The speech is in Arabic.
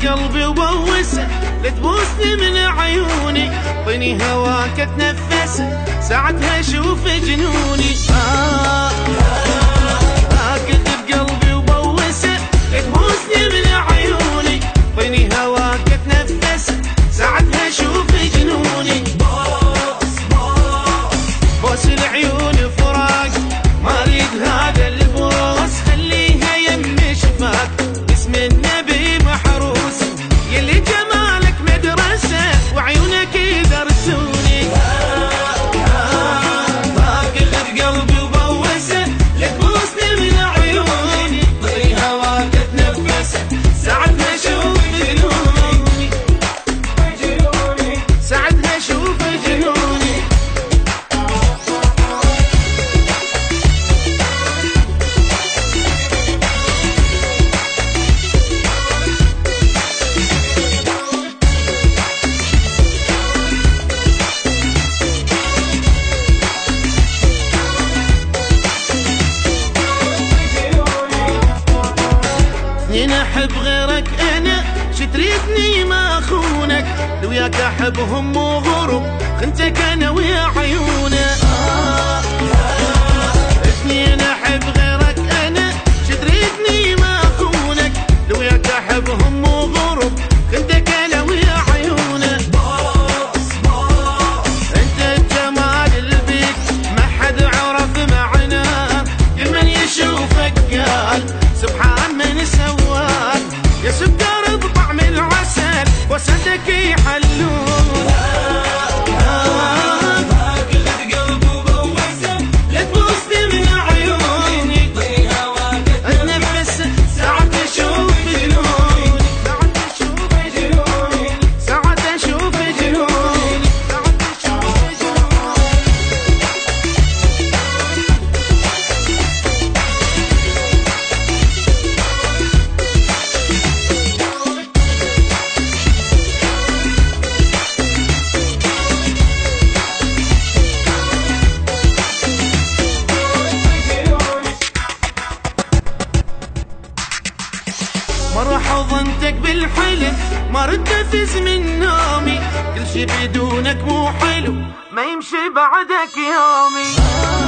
بقلبي وبوسه، لا تبوسني من عيوني، طيني هواك اتنفسه، ساعتها اشوف جنوني. كنت بقلبي وبوسه، لا تبوسني من عيوني، طيني هواك اتنفسه، ساعتها اشوف جنوني. بوس العيون فراق، ما اريد هذا البوس، خليها يم شفاك، باسم النبي محروس، يلي جمالك مدرسة وعيونك يدرسوني. كنت بقلبي وبوسه، لا تبوسني من عيوني، طري هواك اتنفسه، ساعتها اشوف جنوني، ساعتها اشوف جنوني. انا احب غيرك، انا شتريتني ما اخونك، لو وياك احبهم وغرب، خنتك انا ويا عيونه. اثنين احب غيرك، انا شتريتني ما اخونك، لو وياك احبهم وغرب، خنتك انا ويا عيونه. انت الجمال اللي بيك ما حد عرف معناه، كل من يشوفك قال سبحان من سواك، يا سكر بطعم العسل وسدك يحلون. كلت قلبي وبوسه، لا تبوسني من عيوني، طي هواك اتنفس، ساعة اشوف جنوني، ساعة اشوف جنوني، ساعة اشوف جنوني، ساعة اشوف جنوني. مرة حضنتك بالحلم، ما ردت افز من نومي، كل شي بدونك مو حلو، ما يمشي بعدك يومي.